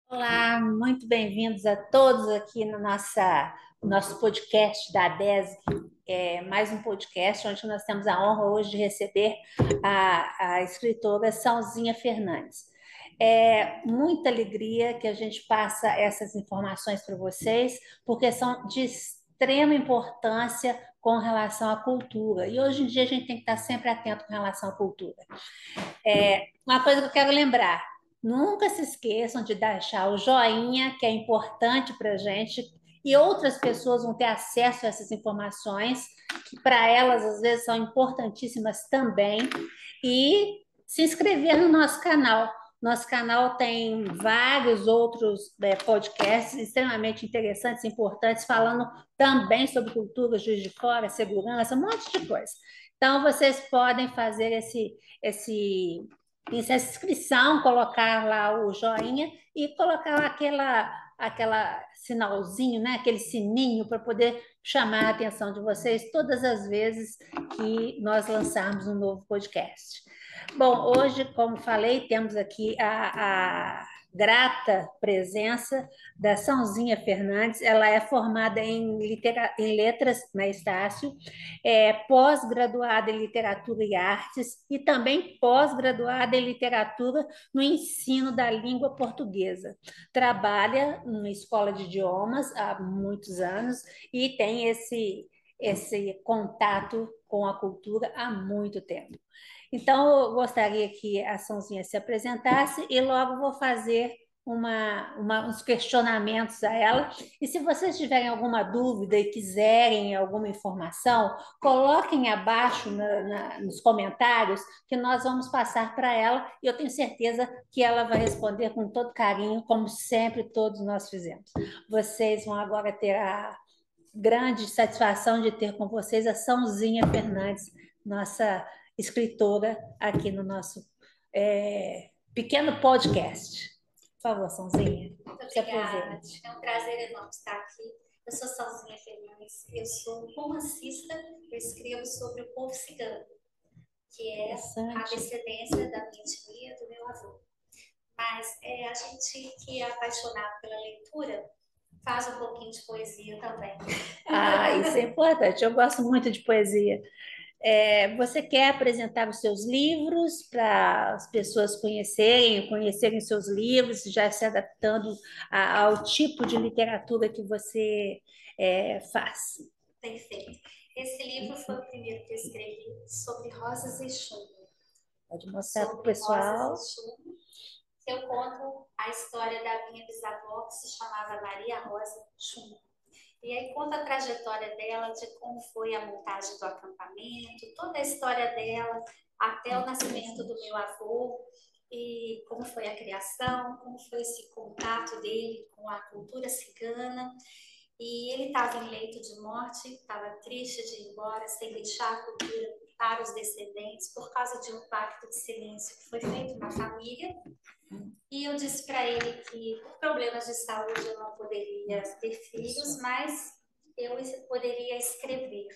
Olá, muito bem-vindos a todos aqui no nosso podcast da ADESC, mais um podcast onde nós temos a honra hoje de receber a escritora Salzinha Fernandes. É muita alegria que a gente passa essas informações para vocês, porque são de extrema importância com relação à cultura. E hoje em dia a gente tem que estar sempre atento com relação à cultura. Uma coisa que eu quero lembrar: nunca se esqueçam de deixar o joinha, que é importante para a gente, e outras pessoas vão ter acesso a essas informações, que para elas às vezes são importantíssimas também, e se inscrever no nosso canal. Nosso canal tem vários outros podcasts extremamente interessantes e importantes, falando também sobre cultura, Juiz de Fora, segurança, um monte de coisa. Então, vocês podem fazer esse essa inscrição, colocar lá o joinha e colocar aquela sinalzinho, né? Aquele sininho para poder chamar a atenção de vocês todas as vezes que nós lançarmos um novo podcast. Bom, hoje, como falei, temos aqui a grata presença da Sãozinha Fernandes. Ela é formada em letras na Estácio, pós-graduada em literatura e artes e também pós-graduada em literatura no ensino da língua portuguesa. Trabalha numa escola de idiomas há muitos anos e tem esse contato com a cultura há muito tempo. Então, eu gostaria que a Sonzinha se apresentasse e logo vou fazer uns questionamentos a ela. E se vocês tiverem alguma dúvida e quiserem alguma informação, coloquem abaixo nos comentários que nós vamos passar para ela e eu tenho certeza que ela vai responder com todo carinho, como sempre todos nós fizemos. Vocês vão agora ter a grande satisfação de ter com vocês a Sãozinha Fernandes, nossa escritora, aqui no nosso pequeno podcast. Por favor, Sãozinha. Muito obrigada. É um prazer enorme estar aqui. Eu sou Salzinha Fernandes, eu sou romancista, eu escrevo sobre o povo cigano, que é a descendência da minha tia e do meu avô. Mas a gente que é apaixonado pela leitura faz um pouquinho de poesia também. Isso é importante. Eu gosto muito de poesia. Você quer apresentar os seus livros para as pessoas conhecerem seus livros, já se adaptando ao tipo de literatura que você faz? Perfeito. Esse livro foi o primeiro que eu escrevi sobre rosas e chumbo. Pode mostrar para o pessoal. Rosas e chumbo, que eu conto a história da minha bisavó, que se chamava Maria Rosa Chumbo. E aí conta a trajetória dela, de como foi a montagem do acampamento, toda a história dela, até o nascimento do meu avô, e como foi a criação, como foi esse contato dele com a cultura cigana. E ele estava em leito de morte, estava triste de ir embora, sem deixar a cultura para os descendentes, por causa de um pacto de silêncio que foi feito na família. E eu disse para ele que, por problemas de saúde, eu não poderia ter filhos, mas eu poderia escrever.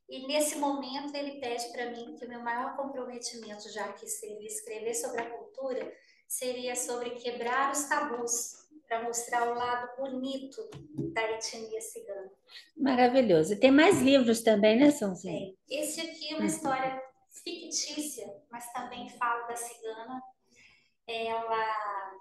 E nesse momento ele pede para mim que o meu maior comprometimento, já que seria escrever sobre a cultura, seria sobre quebrar os tabus, para mostrar o lado bonito da etnia cigana. Maravilhoso. E tem mais livros também, né, Sãozinha? Esse aqui é uma história fictícia, mas também fala da cigana. Ela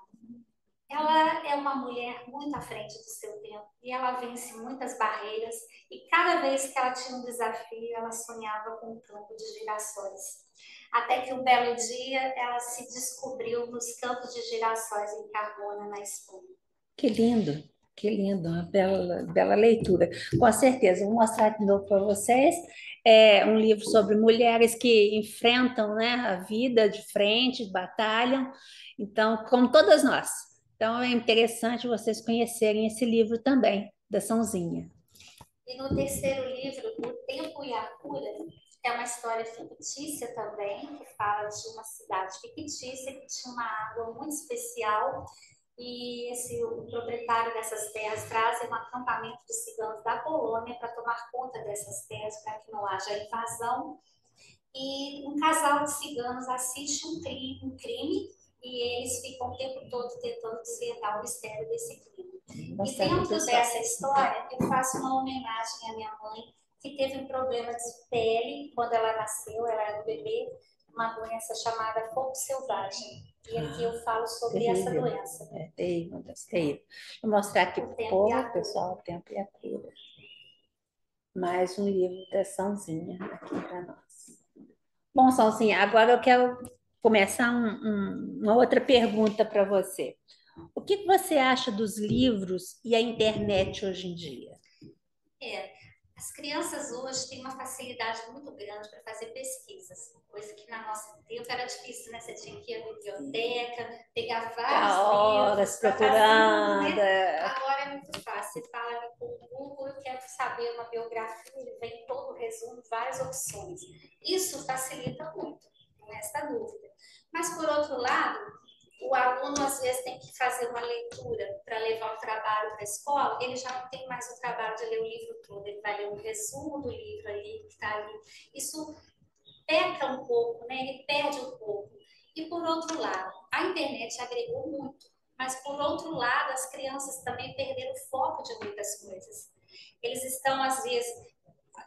Ela é uma mulher muito à frente do seu tempo e ela vence muitas barreiras e cada vez que ela tinha um desafio, ela sonhava com um campo de girassóis. Até que um belo dia ela se descobriu nos campos de girassóis em Carmona, na Espanha. Que lindo, uma bela leitura. Com certeza, vou mostrar de novo para vocês. É um livro sobre mulheres que enfrentam, né, a vida de frente, batalham, então, como todas nós. Então, é interessante vocês conhecerem esse livro também, da Sãozinha. E no terceiro livro, O Tempo e a Cura, é uma história fictícia também, que fala de uma cidade fictícia que tinha uma água muito especial e o proprietário dessas terras traz um acampamento de ciganos da Polônia para tomar conta dessas terras para que não haja invasão. E um casal de ciganos assiste um crime e eles ficam o tempo todo tentando desvendar o mistério desse crime. E Mostrar dentro pro pessoal. dessa história, eu faço uma homenagem à minha mãe, que teve um problema de pele quando ela nasceu, ela era um bebê, uma doença chamada fogo selvagem. E aqui eu falo sobre essa terrível. doença. É terrível, terrível. Vou mostrar aqui O pro Tempo e povo, a Cura. pessoal, O Tempo e a Cura. Mais um livro da Sãozinha aqui para nós. Bom, Sãozinha, agora eu quero começar uma outra pergunta para você. O que você acha dos livros e a internet hoje em dia? As crianças hoje têm uma facilidade muito grande para fazer pesquisas, coisa que na nossa tempo era difícil, né? Você tinha que ir à biblioteca, pegar vários Horas livros para procurando. fazer, né? Agora é muito fácil. Você fala ali com o Google, eu quero saber uma biografia, ele vem todo o resumo, várias opções. Isso facilita muito, não resta dúvida. Mas, por outro lado, o aluno às vezes tem que fazer uma leitura para levar o trabalho para a escola, ele já não tem mais o trabalho de ler o livro todo, ele vai ler um resumo do livro ali, que está ali. Isso peca um pouco, né? Ele perde um pouco. E por outro lado, a internet agregou muito, mas por outro lado, as crianças também perderam o foco de muitas coisas. Eles estão, às vezes,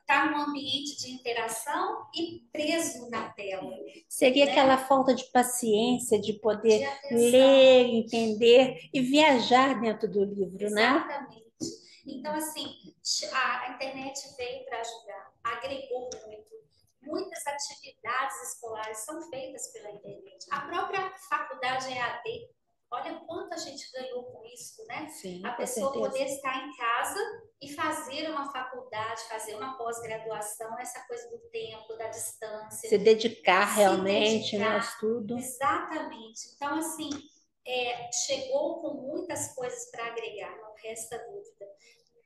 tá num ambiente de interação e preso na tela. Seria né? aquela falta de paciência, de poder De atenção. ler, entender e viajar dentro do livro, né? Exatamente. Então, assim, a internet veio para ajudar, agregou muito. Muitas atividades escolares são feitas pela internet. A própria faculdade EAD, olha quanto a gente ganhou com isso, né? Sim, A com pessoa certeza. poder estar em casa e fazer uma faculdade, fazer uma pós-graduação, essa coisa do tempo, da distância. Se dedicar Se realmente, né, ao dedicar. estudo. Exatamente. Então, assim, chegou com muitas coisas para agregar, não resta dúvida.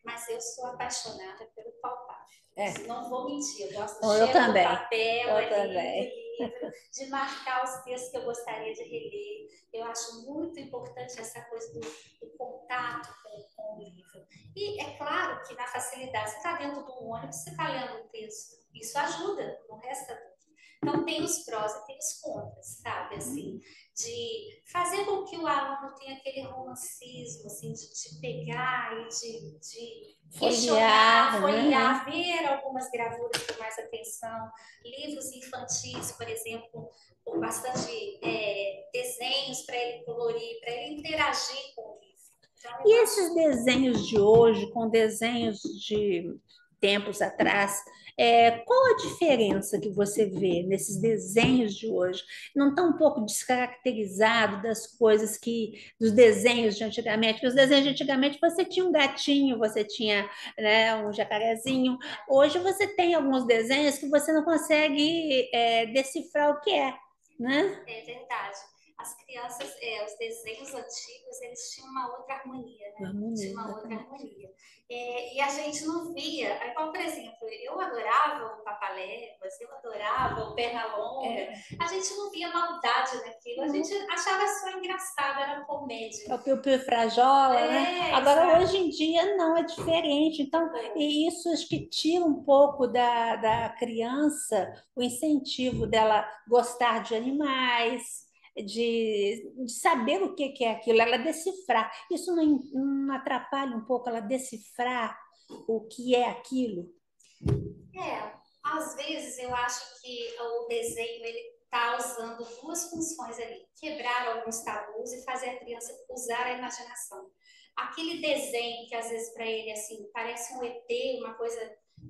Mas eu sou apaixonada pelo palpável. Não vou mentir, eu gosto do cheiro do papel, do livro, de marcar os textos que eu gostaria de reler. Eu acho muito importante essa coisa do contato com o livro. E é claro que na facilidade, você está dentro de um ônibus, você está lendo um texto. Isso ajuda, não resta dúvida. Então, tem os prós e tem os contras, sabe? Assim, de fazer com que o aluno tenha aquele romancismo, assim, de pegar e de questionar, folhear, ver algumas gravuras com mais atenção, livros infantis, por exemplo, com bastante desenhos para ele colorir, para ele interagir com o livro. Então, e esses desenhos de hoje, com desenhos de tempos atrás, qual a diferença que você vê nesses desenhos de hoje? Não está um pouco descaracterizado das coisas dos desenhos de antigamente? Porque os desenhos de antigamente você tinha um gatinho, você tinha, né, um jacarezinho. Hoje você tem alguns desenhos que você não consegue decifrar o que é, né? É verdade. As crianças, os desenhos antigos, eles tinham uma outra harmonia, né? Tinha uma outra harmonia. E a gente não via. Igual, por exemplo, eu adorava o Papaléguas, eu adorava o Pernalonga. A gente não via maldade naquilo, a gente achava só engraçado, era comédia. É o Piu-Piu Frajola, né? Agora, hoje em dia, não é diferente. Então, e isso acho que tira um pouco da criança o incentivo dela gostar de animais, de saber o que é aquilo, ela decifrar. Isso não atrapalha um pouco ela decifrar o que é aquilo? Às vezes eu acho que o desenho ele está usando duas funções ali: quebrar alguns tabus e fazer a criança usar a imaginação. Aquele desenho que às vezes para ele assim parece um ET, uma coisa,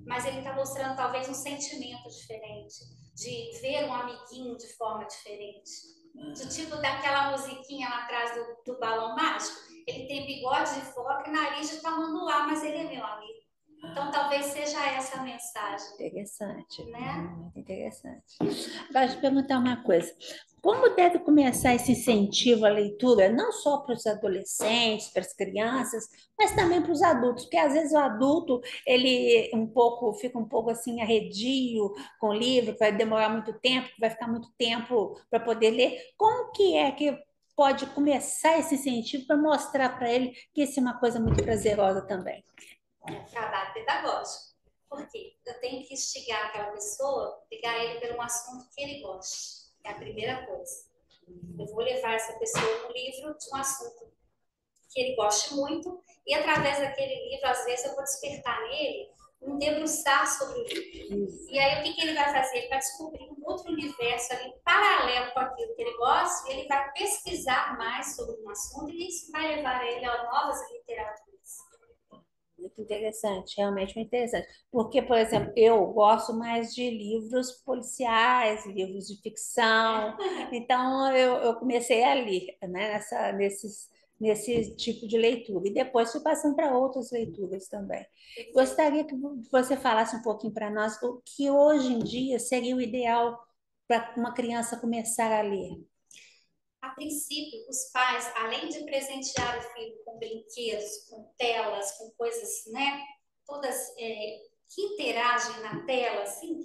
mas ele está mostrando talvez um sentimento diferente, de ver um amiguinho de forma diferente, do tipo daquela musiquinha lá atrás do balão mágico. Ele tem bigode de foca e nariz de tamanduá, mas ele é meu amigo. Então, talvez seja essa a mensagem. Interessante. Né? Muito interessante. Agora, deixa eu perguntar uma coisa. Como deve começar esse incentivo à leitura, não só para os adolescentes, para as crianças, mas também para os adultos? Porque, às vezes, o adulto ele fica um pouco assim, arredio com o livro, que vai demorar muito tempo, que vai ficar muito tempo para poder ler. Como que é que pode começar esse incentivo para mostrar para ele que isso é uma coisa muito prazerosa também? Trabalho pedagógico. Por quê? Eu tenho que instigar aquela pessoa, pegar ele por um assunto que ele goste. É a primeira coisa. Eu vou levar essa pessoa no livro de um assunto que ele goste muito, e através daquele livro, às vezes, eu vou despertar nele um debruçar sobre o livro. E aí, o que ele vai fazer? Ele vai descobrir um outro universo ali, paralelo com aquilo que ele gosta, e ele vai pesquisar mais sobre um assunto, e isso vai levar ele a novas literaturas. Muito interessante, realmente muito interessante. Porque, por exemplo, eu gosto mais de livros policiais, livros de ficção. Então, eu comecei a ler, né, nesse tipo de leitura. E depois fui passando para outras leituras também. Gostaria que você falasse um pouquinho para nós o que hoje em dia seria o ideal para uma criança começar a ler. A princípio, os pais, além de presentear o filho com brinquedos, com telas, com coisas, né, todas que interagem na tela, assim,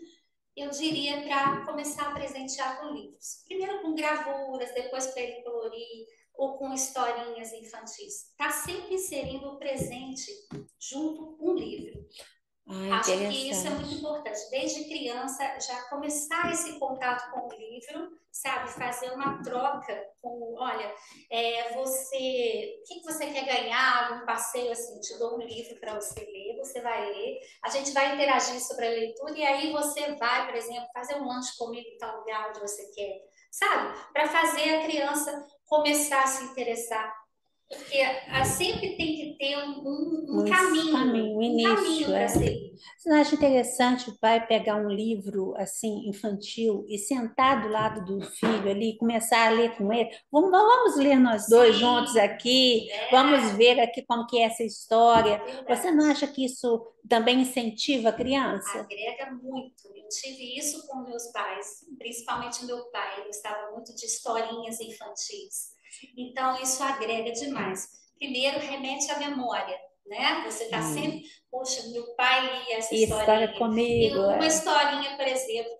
eu diria para começar a presentear com livros. Primeiro com gravuras, depois para ele colorir, ou com historinhas infantis. Está sempre inserindo o presente junto com o livro. Acho que isso é muito importante. Desde criança, já começar esse contato com o livro, sabe? Fazer uma troca com, olha, o que você quer ganhar? Um passeio assim, te dou um livro para você ler, você vai ler, a gente vai interagir sobre a leitura e aí você vai, por exemplo, fazer um lanche comigo em tal lugar onde você quer, sabe? Para fazer a criança começar a se interessar. Porque sempre tem que ter um caminho, um um início, caminho para seguir. Você não acha interessante o pai pegar um livro assim infantil e sentar do lado do filho ali e começar a ler com ele? Vamos ler nós dois juntos aqui, vamos ver aqui como que é essa história. Você não acha que isso também incentiva a criança? Agrega muito. Eu tive isso com meus pais, principalmente meu pai, ele gostava muito de historinhas infantis. Então, isso agrega demais. Primeiro, remete à memória, né? Você está sempre, poxa, meu pai lia essa historinha. Comigo. E uma historinha, por exemplo,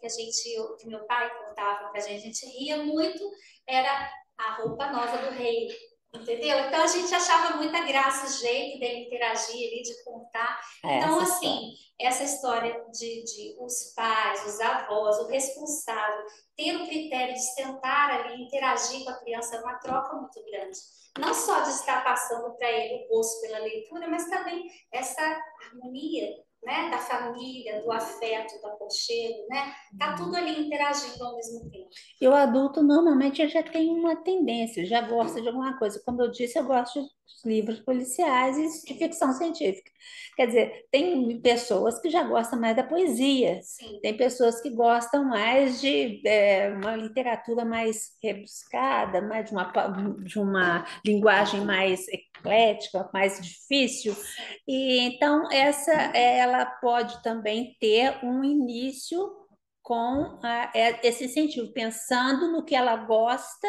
que meu pai contava pra gente ria muito, era a roupa nova do rei. Entendeu? Então a gente achava muita graça o jeito dele interagir ali, de contar. Então, assim, essa história de os pais, os avós, o responsável, ter o critério de sentar ali, interagir com a criança, é uma troca muito grande. Não só de estar passando para ele o gosto pela leitura, mas também essa harmonia, né, da família, do afeto, do aconchego, né? Tá tudo ali interagindo ao mesmo tempo. E o adulto normalmente já tem uma tendência, já gosta de alguma coisa. Como eu disse, eu gosto de livros policiais e de ficção científica. Quer dizer, tem pessoas que já gostam mais da poesia, tem pessoas que gostam mais de uma literatura mais rebuscada, mais de uma linguagem mais eclética, mais difícil. E então ela pode também ter um início com esse incentivo, pensando no que ela gosta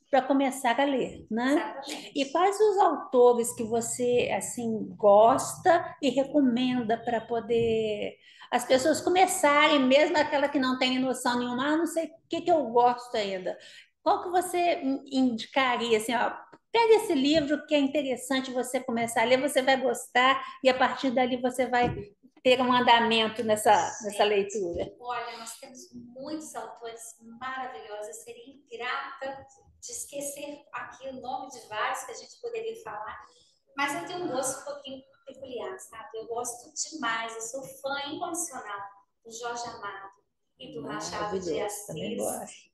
para começar a ler, né? Exatamente. E quais os autores que você assim gosta e recomenda para poder as pessoas começarem, mesmo aquela que não tem noção nenhuma, não sei o que eu gosto ainda. Qual que você indicaria assim, ó, pega esse livro que é interessante você começar a ler, você vai gostar e a partir dali você vai ter um andamento nessa leitura? Olha, nós temos muitos autores maravilhosos. Eu seria ingrata de esquecer aqui o nome de vários que a gente poderia falar, mas eu tenho um gosto um pouquinho peculiar, sabe? Eu gosto demais, eu sou fã incondicional do Jorge Amado e do Machado de Assis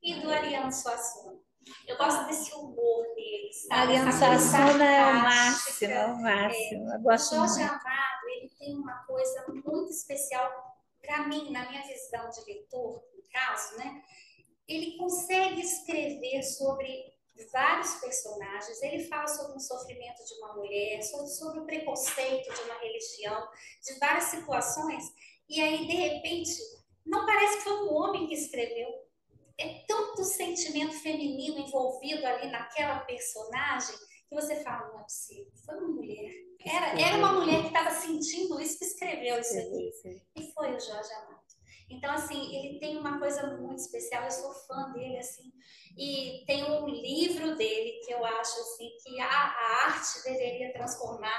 e do Ariano Suassuna. Eu gosto desse humor dele, sabe? Ariano Suassuna é o máximo, é o máximo. Eu gosto o Jorge muito. Amado, ele tem uma coisa muito especial para mim, na minha visão de leitor, no caso, né? Ele consegue escrever sobre vários personagens. Ele fala sobre o sofrimento de uma mulher, sobre o preconceito de uma religião, de várias situações. E aí, de repente, não parece que foi um homem que escreveu. É tanto sentimento feminino envolvido ali naquela personagem que você fala, não é possível, foi uma mulher. Era uma mulher que estava sentindo isso, que escreveu isso aqui. E foi o Jorge Amado. Então, assim, ele tem uma coisa muito especial, eu sou fã dele, assim, e tem um livro dele que eu acho, assim, que a arte deveria transformar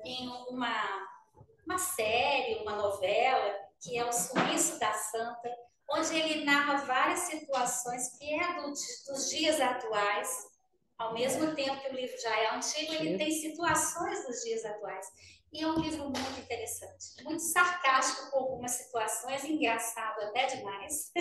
em uma série, uma novela, que é O Sumiço da Santa, onde ele narra várias situações que dos dias atuais. Ao mesmo tempo que o livro já é antigo, ele tem situações dos dias atuais. E é um livro muito interessante, muito sarcástico com algumas situações, engraçado até demais.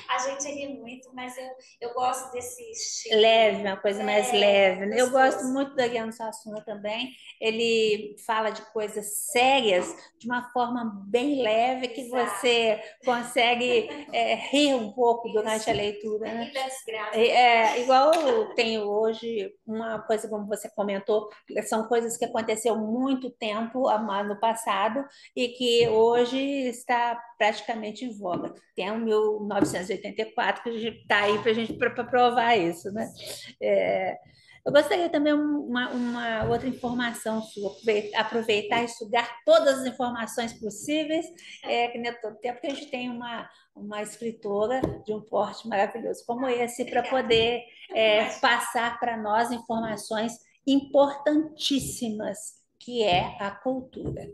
A gente ri muito, mas eu gosto desse estilo. Leve, uma coisa mais leve. Gostoso. Eu gosto muito do Ariano Suassuna também. Ele fala de coisas sérias de uma forma bem leve que você consegue rir um pouco durante a leitura. Né? Rir da desgraça. Igual eu tenho hoje uma coisa, como você comentou, são coisas que aconteceu muito tempo no passado e que hoje está praticamente em voga. Tem o 1984 que está aí para a gente provar isso, né? Eu gostaria também uma outra informação sua, aproveitar e sugar todas as informações possíveis, que nem todo tempo que a gente tem uma escritora de um porte maravilhoso como esse para poder passar para nós informações importantíssimas que é a cultura.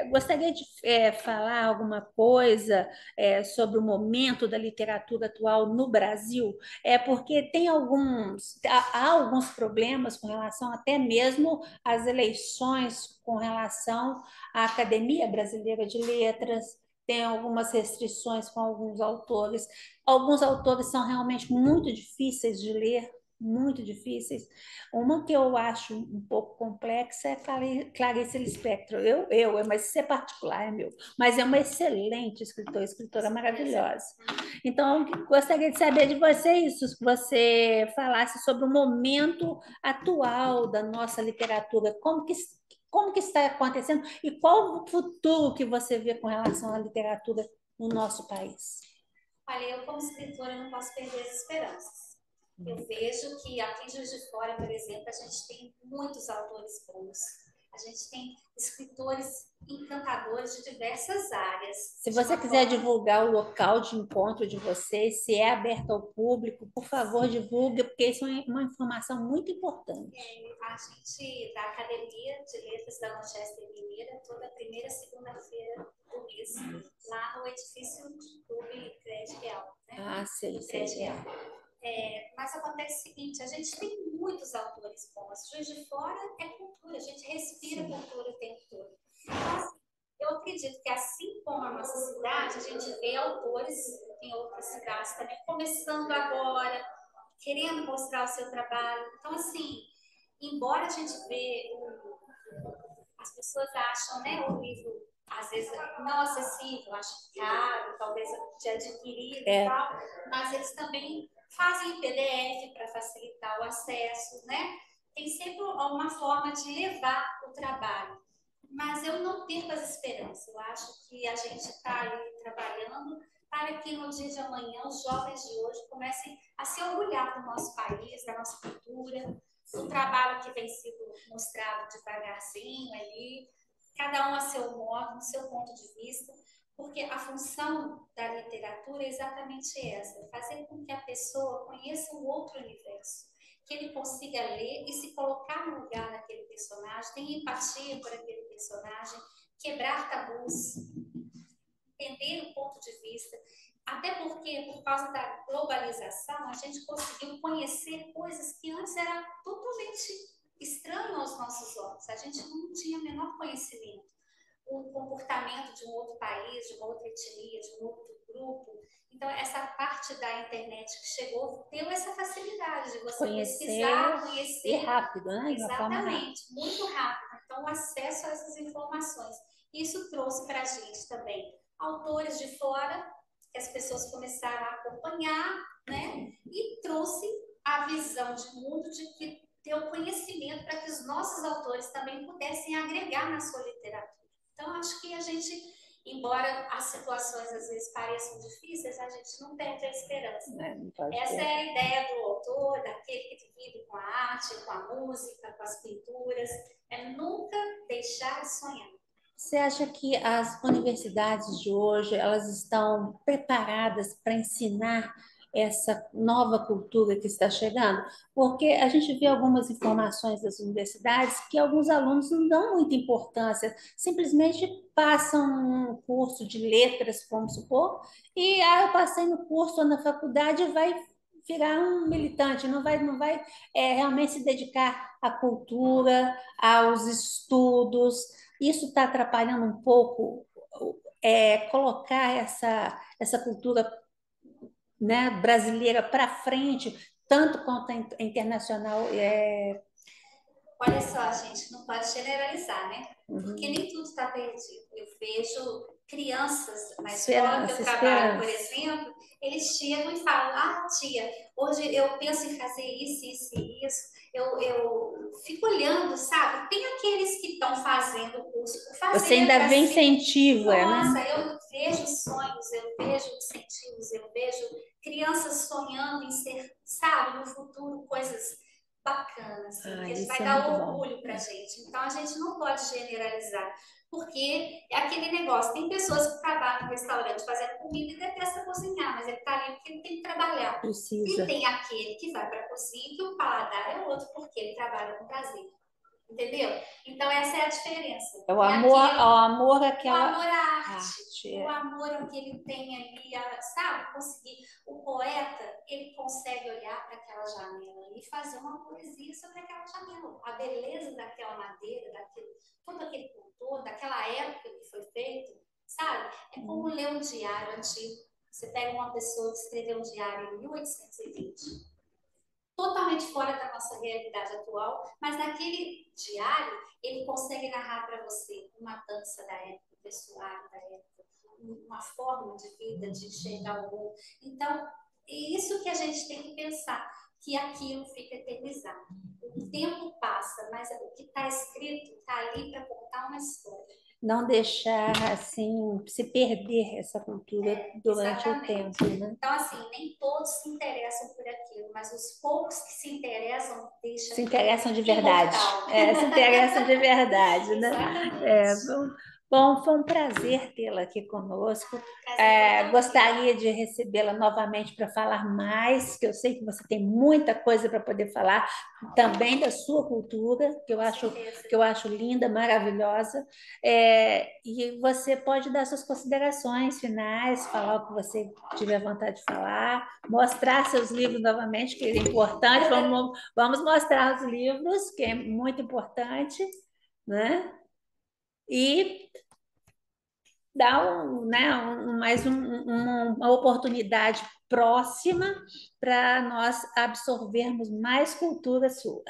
Gostaria de falar alguma coisa sobre o momento da literatura atual no Brasil, porque há alguns problemas com relação até mesmo às eleições, com relação à Academia Brasileira de Letras, tem algumas restrições com alguns autores. Alguns autores são realmente muito difíceis de ler, muito difíceis. Uma que eu acho um pouco complexa é Clarice Lispector. Mas isso é particular, é meu. Mas é uma excelente escritora maravilhosa. Então, eu gostaria de saber de você isso, que você falasse sobre o momento atual da nossa literatura, como que está acontecendo e qual o futuro que você vê com relação à literatura no nosso país? Olha, eu como escritora não posso perder as esperanças. Eu vejo que aqui em Juiz de Fora, por exemplo, a gente tem muitos autores bons. A gente tem escritores encantadores de diversas áreas. Se você quiser divulgar o local de encontro de vocês, se é aberto ao público, por favor, divulgue, porque isso é uma informação muito importante. A gente, da Academia de Letras da Manchester Mineira, toda primeira e segunda-feira do mês, lá no edifício do Clube Crédito Real. Né? Ah, sei. Mas acontece o seguinte, a gente tem muitos autores bons. Juiz de Fora é cultura, a gente respira cultura o tempo todo. Então, assim, eu acredito que assim como a nossa cidade, a gente vê autores em outras cidades também começando agora, querendo mostrar o seu trabalho. Então, assim, embora a gente vê, as pessoas acham, né, o livro às vezes não acessível, acho caro, talvez de adquirir e tal, mas eles também fazem em PDF para facilitar o acesso, né? Tem sempre uma forma de levar o trabalho. Mas eu não perco as esperanças. Eu acho que a gente está ali trabalhando para que no dia de amanhã os jovens de hoje comecem a se orgulhar do nosso país, da nossa cultura, do trabalho que vem sendo mostrado devagarzinho ali, cada um a seu modo, no seu ponto de vista, porque a função da literatura é exatamente essa, fazer com que a pessoa conheça um outro universo, que ele consiga ler e se colocar no lugar daquele personagem, tenha empatia por aquele personagem, quebrar tabus, entender o ponto de vista, até porque, por causa da globalização, a gente conseguiu conhecer coisas que antes eram totalmente estranhas aos nossos olhos. A gente não tinha o menor conhecimento. O comportamento de um outro país, de uma outra etnia, de um outro grupo. Então, essa parte da internet que chegou deu essa facilidade de você pesquisar, conhecer. E rápido, né? Exatamente, muito rápido. Então, o acesso a essas informações. Isso trouxe para a gente também autores de fora, que as pessoas começaram a acompanhar, né? E trouxe a visão de mundo de que ter o conhecimento para que os nossos autores também pudessem agregar na sua literatura. Então, acho que a gente, embora as situações às vezes pareçam difíceis, a gente não perde a esperança. Essa é a ideia do autor, daquele que vive com a arte, com a música, com as pinturas, é nunca deixar de sonhar. Você acha que as universidades de hoje elas estão preparadas para ensinar essa nova cultura que está chegando? Porque a gente vê algumas informações das universidades que alguns alunos não dão muita importância, simplesmente passam um curso de letras, vamos supor, e eu passei no curso ou na faculdade e vai virar um militante, não vai realmente se dedicar à cultura, aos estudos. Isso está atrapalhando um pouco colocar essa cultura, né, brasileira para frente, tanto quanto a internacional. Olha só, a gente não pode generalizar, né? Porque Uhum. nem tudo está perdido. Eu vejo crianças na escola que eu Esperança, trabalho, por esperança. exemplo, eles chegam e falam: Ah, tia, hoje eu penso em fazer isso, isso e isso. Eu fico olhando, sabe? Tem aqueles que estão fazendo o curso por Você fazer, ainda para vê si. incentivo, Nossa, né? eu vejo sonhos, eu vejo incentivos, eu vejo crianças sonhando em ser, sabe, no futuro, coisas bacanas, assim, Ah, que isso vai é dar muito bom. orgulho para a gente. Então, a gente não pode generalizar, porque é aquele negócio. Tem pessoas que trabalham no restaurante fazendo comida e detestam cozinhar, mas ele está ali porque ele tem que trabalhar. E Precisa. tem aquele que vai para a cozinha que o paladar é outro, porque ele trabalha com prazer. Entendeu? Então, essa é a diferença. É o E amor, aquele, o amor o amor àquela à arte, arte. o amor ao que ele tem ali, sabe? Conseguir. O poeta, ele consegue olhar para aquela janela e fazer uma poesia sobre aquela janela. A beleza daquela madeira, todo aquele contorno, daquela época que foi feito, sabe? É como ler um diário antigo. Você pega uma pessoa que escreveu um diário em 1820, totalmente fora da nossa realidade atual, mas naquele diário ele consegue narrar para você uma dança da época, um vestuário da época, uma forma de vida, de enxergar o mundo. Então, é isso que a gente tem que pensar, que aquilo fica eternizado. O tempo passa, mas o que está escrito está ali para contar uma história. Não deixar assim se perder essa cultura durante o Exatamente. tempo, né? Então, assim, nem todos se interessam por aquilo, mas os poucos que se interessam deixam Se aquilo interessam de verdade. imortal. Se interessam de verdade, né? Exatamente. É, bom, foi um prazer tê-la aqui conosco. O prazer foi todo meu. Gostaria de recebê-la novamente para falar mais, que eu sei que você tem muita coisa para poder falar, também da sua cultura, Com certeza. que eu acho linda, maravilhosa. E você pode dar suas considerações finais, falar o que você tiver vontade de falar, mostrar seus livros novamente, que é importante. Vamos mostrar os livros, que é muito importante, né? E dar uma oportunidade próxima para nós absorvermos mais cultura sua.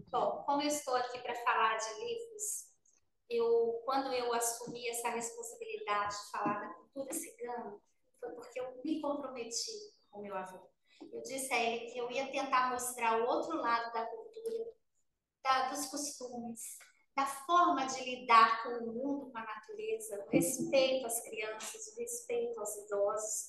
Bom, como eu estou aqui para falar de livros, quando eu assumi essa responsabilidade de falar da cultura cigana, foi porque eu me comprometi com meu avô. Eu disse a ele que eu ia tentar mostrar o outro lado da cultura, dos costumes, da forma de lidar com o mundo, com a natureza, o respeito às crianças, o respeito aos idosos,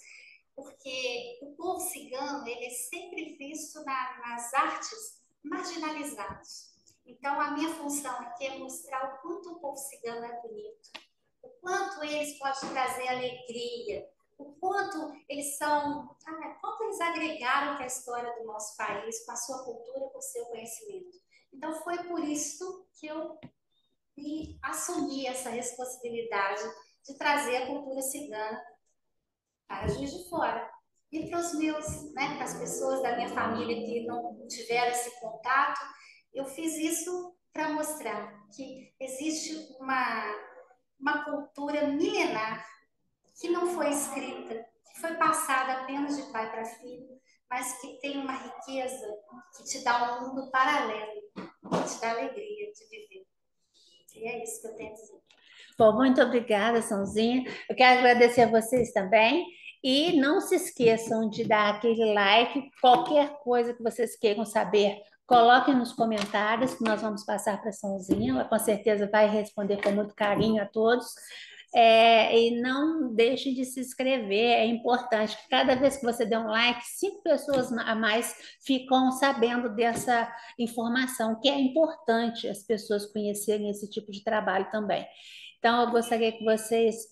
porque o povo cigano ele é sempre visto nas artes marginalizados. Então, a minha função aqui é mostrar o quanto o povo cigano é bonito, o quanto eles podem trazer alegria, o quanto eles quanto eles agregaram para a história do nosso país, com a sua cultura, com o seu conhecimento. Então, foi por isso que eu assumi essa responsabilidade de trazer a cultura cigana para Juiz de Fora. E para os meus, né, para as pessoas da minha família que não tiveram esse contato, eu fiz isso para mostrar que existe uma cultura milenar que não foi escrita, que foi passada apenas de pai para filho, mas que tem uma riqueza que te dá um mundo paralelo, que te dá alegria de viver. E é isso que eu tenho a dizer. Bom, muito obrigada, Sonzinha. Eu quero agradecer a vocês também. E não se esqueçam de dar aquele like. Qualquer coisa que vocês queiram saber, coloquem nos comentários, que nós vamos passar para a Sonzinha. Ela com certeza vai responder com muito carinho a todos. E não deixem de se inscrever, é importante que cada vez que você der um like, 5 pessoas a mais ficam sabendo dessa informação, que é importante as pessoas conhecerem esse tipo de trabalho também. Então, eu gostaria que vocês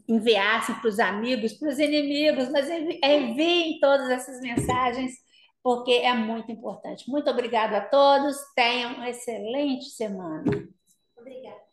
enviassem para os amigos, para os inimigos, mas enviem todas essas mensagens, porque é muito importante. Muito obrigado a todos, tenham uma excelente semana. Obrigada.